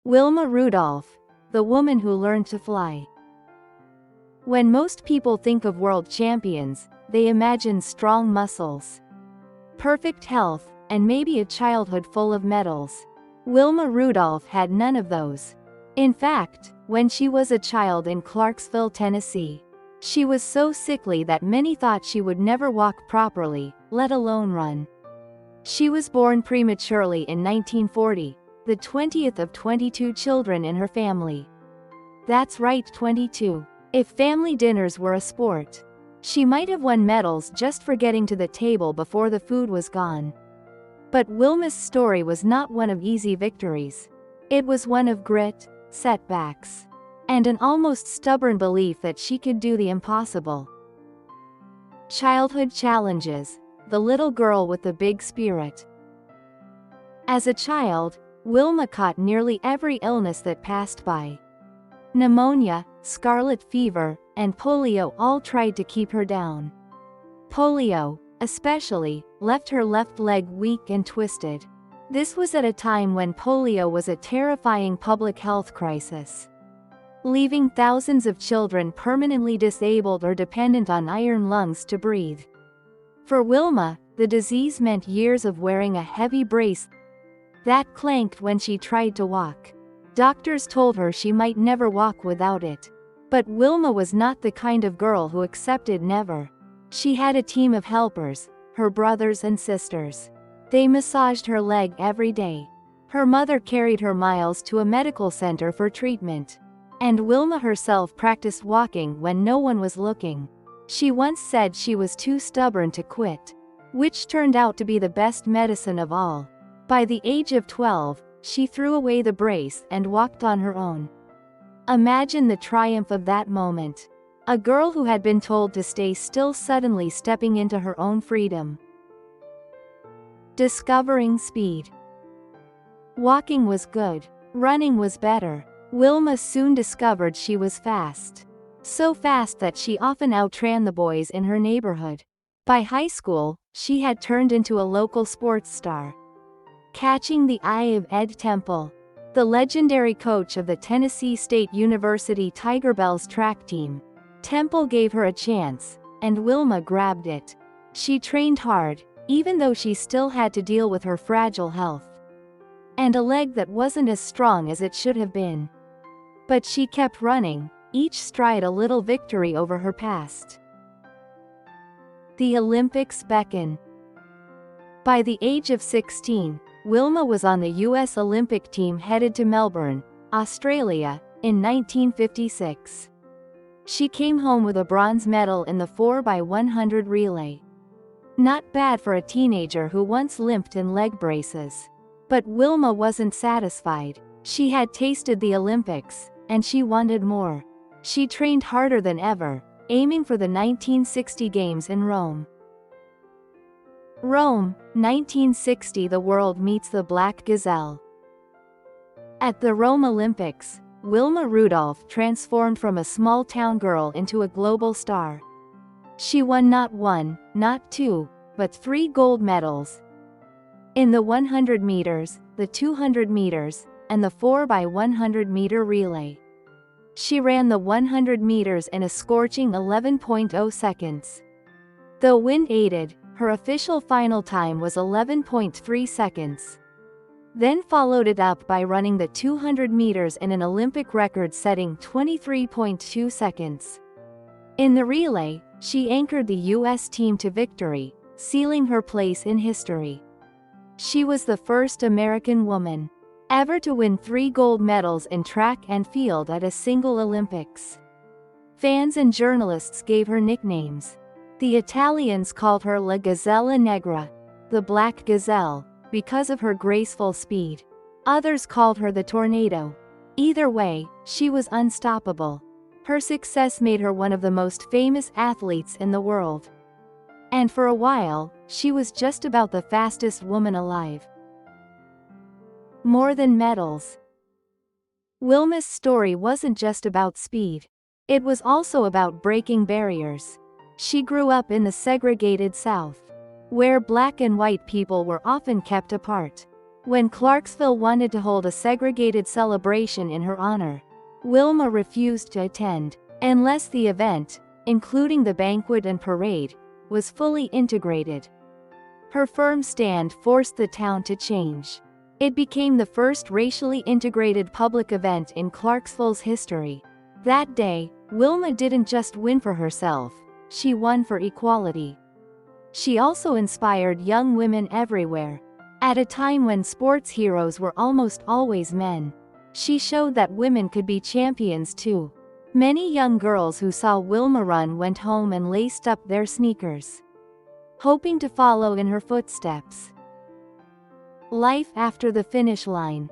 Wilma Rudolph, the woman who learned to fly. When most people think of world champions, they imagine strong muscles, perfect health, and maybe a childhood full of medals. Wilma Rudolph had none of those. In fact, when she was a child in Clarksville, Tennessee, she was so sickly that many thought she would never walk properly, let alone run. She was born prematurely in 1940, the 20th of 22 children in her family. That's right, 22. If family dinners were a sport, she might have won medals just for getting to the table before the food was gone. But Wilma's story was not one of easy victories. It was one of grit, setbacks, and an almost stubborn belief that she could do the impossible. Childhood challenges. The little girl with the big spirit. As a child, Wilma caught nearly every illness that passed by. Pneumonia, scarlet fever, and polio all tried to keep her down. Polio, especially, left her left leg weak and twisted. This was at a time when polio was a terrifying public health crisis, leaving thousands of children permanently disabled or dependent on iron lungs to breathe. For Wilma, the disease meant years of wearing a heavy brace that clanked when she tried to walk. Doctors told her she might never walk without it. But Wilma was not the kind of girl who accepted never. She had a team of helpers, her brothers and sisters. They massaged her leg every day. Her mother carried her miles to a medical center for treatment. And Wilma herself practiced walking when no one was looking. She once said she was too stubborn to quit, which turned out to be the best medicine of all. By the age of 12, she threw away the brace and walked on her own. Imagine the triumph of that moment. A girl who had been told to stay still suddenly stepping into her own freedom. Discovering speed. Walking was good. Running was better. Wilma soon discovered she was fast. So fast that she often outran the boys in her neighborhood. By high school, she had turned into a local sports star, catching the eye of Ed Temple, the legendary coach of the Tennessee State University Tiger Bells track team. Temple gave her a chance, and Wilma grabbed it. She trained hard, even though she still had to deal with her fragile health and a leg that wasn't as strong as it should have been. But she kept running, each stride a little victory over her past. The Olympics beckon. By the age of 16, Wilma was on the U.S. Olympic team headed to Melbourne, Australia, in 1956. She came home with a bronze medal in the 4x100 relay. Not bad for a teenager who once limped in leg braces. But Wilma wasn't satisfied. She had tasted the Olympics, and she wanted more. She trained harder than ever, aiming for the 1960 Games in Rome. Rome, 1960. The world meets the black gazelle. At the Rome Olympics, Wilma Rudolph transformed from a small-town girl into a global star. She won not one, not two, but 3 gold medals. In the 100 meters, the 200 meters, and the 4x100 meter relay. She ran the 100 meters in a scorching 11.0 seconds. Though wind aided, her official final time was 11.3 seconds. Then followed it up by running the 200 meters in an Olympic record-setting 23.2 seconds. In the relay, she anchored the U.S. team to victory, sealing her place in history. She was the first American woman ever to win 3 gold medals in track and field at a single Olympics. Fans and journalists gave her nicknames. The Italians called her La Gazzella Negra, the Black Gazelle, because of her graceful speed. Others called her the Tornado. Either way, she was unstoppable. Her success made her one of the most famous athletes in the world. And for a while, she was just about the fastest woman alive. More than medals. Wilma's story wasn't just about speed. It was also about breaking barriers. She grew up in the segregated South, where black and white people were often kept apart. When Clarksville wanted to hold a segregated celebration in her honor, Wilma refused to attend, unless the event, including the banquet and parade, was fully integrated. Her firm stand forced the town to change. It became the first racially integrated public event in Clarksville's history. That day, Wilma didn't just win for herself, she won for equality. She also inspired young women everywhere. At a time when sports heroes were almost always men, she showed that women could be champions too. Many young girls who saw Wilma run went home and laced up their sneakers, hoping to follow in her footsteps. Life after the finish line.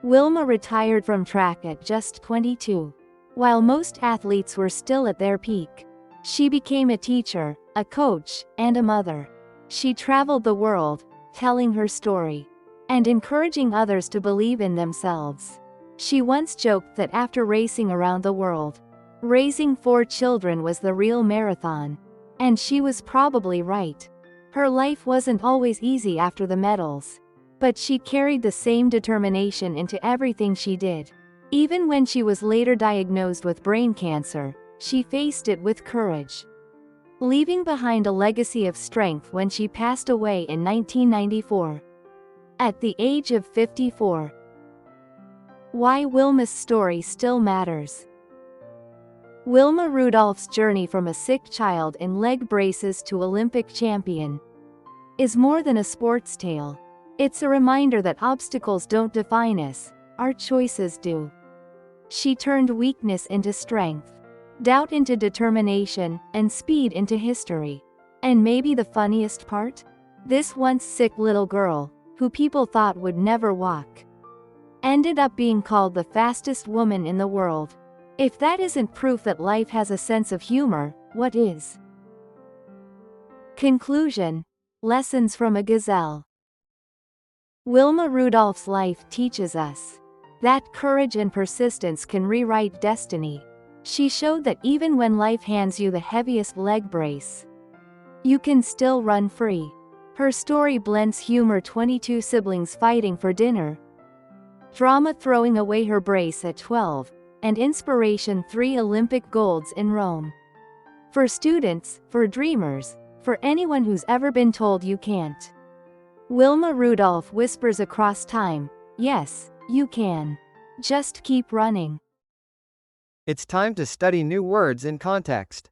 Wilma retired from track at just 22. While most athletes were still at their peak, she became a teacher, a coach, and a mother. She traveled the world, telling her story, and encouraging others to believe in themselves. She once joked that after racing around the world, raising 4 children was the real marathon. And she was probably right. Her life wasn't always easy after the medals, but she carried the same determination into everything she did. Even when she was later diagnosed with brain cancer, she faced it with courage, leaving behind a legacy of strength when she passed away in 1994. At the age of 54. Why Wilma's story still matters. Wilma Rudolph's journey from a sick child in leg braces to Olympic champion is more than a sports tale. It's a reminder that obstacles don't define us, our choices do. She turned weakness into strength, doubt into determination, and speed into history. And maybe the funniest part? This once sick little girl, who people thought would never walk, ended up being called the fastest woman in the world. If that isn't proof that life has a sense of humor, what is? Conclusion. Lessons from a gazelle. Wilma Rudolph's life teaches us that courage and persistence can rewrite destiny. She showed that even when life hands you the heaviest leg brace, you can still run free. Her story blends humor, 22 siblings fighting for dinner, drama, throwing away her brace at 12, and inspiration, 3 Olympic golds in Rome. For students, for dreamers, for anyone who's ever been told you can't, Wilma Rudolph whispers across time, yes, you can. Just keep running. It's time to study new words in context.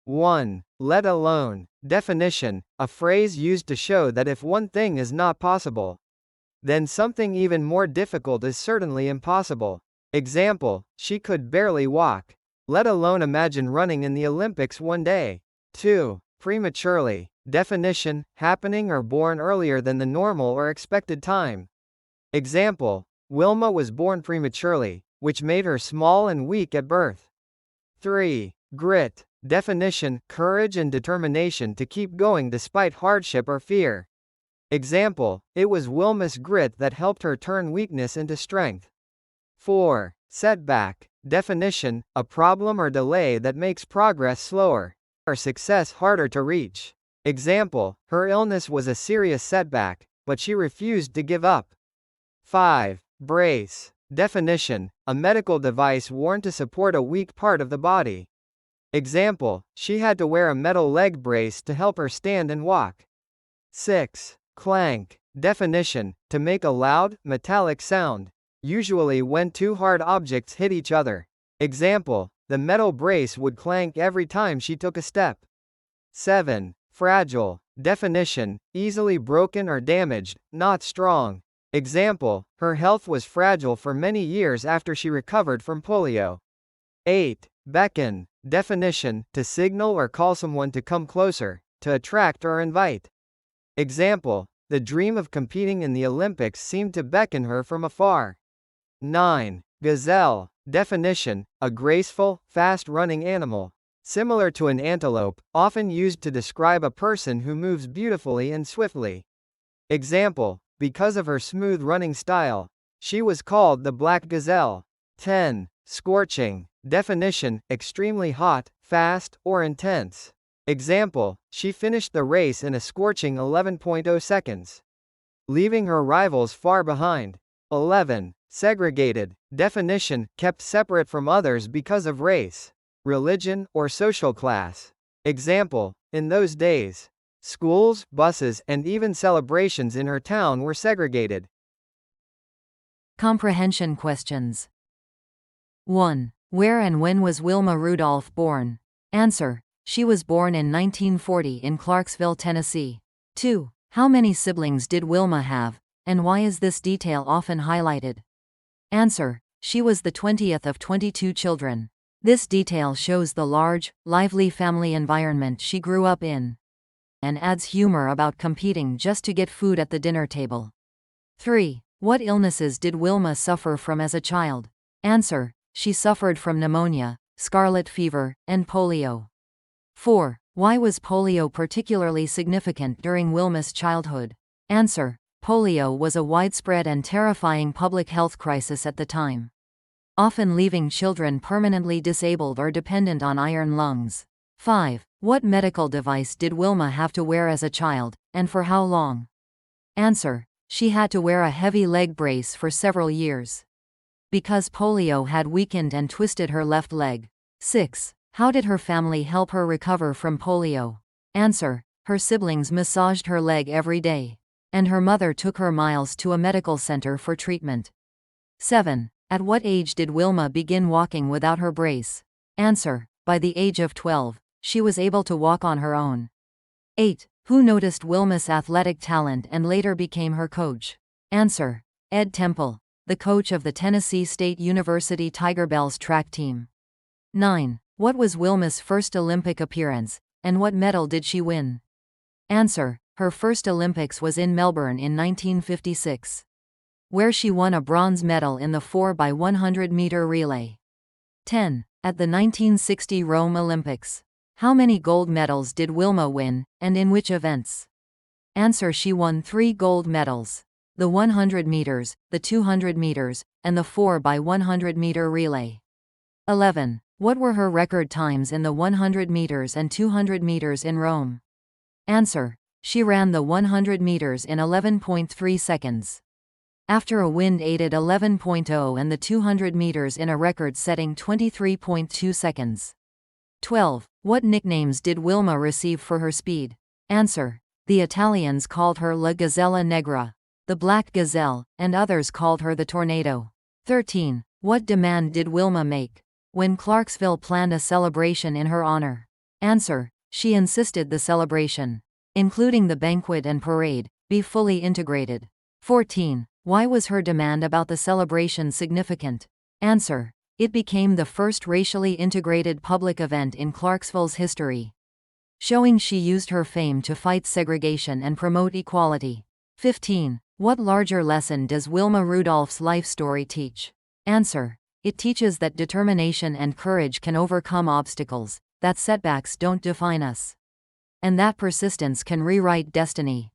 1. Let alone. Definition: a phrase used to show that if one thing is not possible, then something even more difficult is certainly impossible. Example: she could barely walk, let alone imagine running in the Olympics one day. 2. Prematurely. Definition: happening or born earlier than the normal or expected time. Example: Wilma was born prematurely, which made her small and weak at birth. 3. Grit. Definition: courage and determination to keep going despite hardship or fear. Example: it was Wilma's grit that helped her turn weakness into strength. 4. Setback. Definition: a problem or delay that makes progress slower, or success harder to reach. Example: her illness was a serious setback, but she refused to give up. 5. Brace. Definition: a medical device worn to support a weak part of the body. Example: she had to wear a metal leg brace to help her stand and walk. 6. Clank. Definition: to make a loud, metallic sound, usually when 2 hard objects hit each other. Example: the metal brace would clank every time she took a step. 7. Fragile. Definition: easily broken or damaged, not strong. Example: her health was fragile for many years after she recovered from polio. 8. Beckon. Definition: to signal or call someone to come closer, to attract or invite. Example: the dream of competing in the Olympics seemed to beckon her from afar. 9. Gazelle. Definition: a graceful, fast-running animal, similar to an antelope, often used to describe a person who moves beautifully and swiftly. Example: because of her smooth running style, she was called the Black Gazelle. 10. Scorching. Definition: extremely hot, fast, or intense. Example: she finished the race in a scorching 11.0 seconds. leaving her rivals far behind. 11. Segregated. Definition: kept separate from others because of race, religion, or social class. Example: in those days, schools, buses, and even celebrations in her town were segregated. Comprehension questions. 1. Where and when was Wilma Rudolph born? Answer: she was born in 1940 in Clarksville, Tennessee. 2. How many siblings did Wilma have, and why is this detail often highlighted? Answer: she was the 20th of 22 children. This detail shows the large, lively family environment she grew up in, and adds humor about competing just to get food at the dinner table. 3. What illnesses did Wilma suffer from as a child? Answer: she suffered from pneumonia, scarlet fever, and polio. 4. Why was polio particularly significant during Wilma's childhood? Answer: polio was a widespread and terrifying public health crisis at the time, often leaving children permanently disabled or dependent on iron lungs. 5. What medical device did Wilma have to wear as a child, and for how long? Answer: she had to wear a heavy leg brace for several years, because polio had weakened and twisted her left leg. 6. How did her family help her recover from polio? Answer: her siblings massaged her leg every day, and her mother took her miles to a medical center for treatment. 7. At what age did Wilma begin walking without her brace? Answer: by the age of 12, she was able to walk on her own. 8. Who noticed Wilma's athletic talent and later became her coach? Answer: Ed Temple, the coach of the Tennessee State University Tiger Bells track team. 9. What was Wilma's first Olympic appearance, and what medal did she win? Answer: her first Olympics was in Melbourne in 1956, where she won a bronze medal in the 4x100-meter relay. 10. At the 1960 Rome Olympics, how many gold medals did Wilma win, and in which events? Answer: she won 3 gold medals: the 100 meters, the 200 meters, and the 4x100-meter relay. 11. What were her record times in the 100 meters and 200 meters in Rome? Answer: she ran the 100 meters in 11.3 seconds, after a wind-aided 11.0, and the 200 meters in a record-setting 23.2 seconds. 12. What nicknames did Wilma receive for her speed? Answer: the Italians called her La Gazzella Negra, the Black Gazelle, and others called her the Tornado. 13. What demand did Wilma make when Clarksville planned a celebration in her honor? Answer: she insisted the celebration, including the banquet and parade, be fully integrated. 14. Why was her demand about the celebration significant? Answer: it became the first racially integrated public event in Clarksville's history, showing she used her fame to fight segregation and promote equality. 15. What larger lesson does Wilma Rudolph's life story teach? Answer: it teaches that determination and courage can overcome obstacles, that setbacks don't define us, and that persistence can rewrite destiny.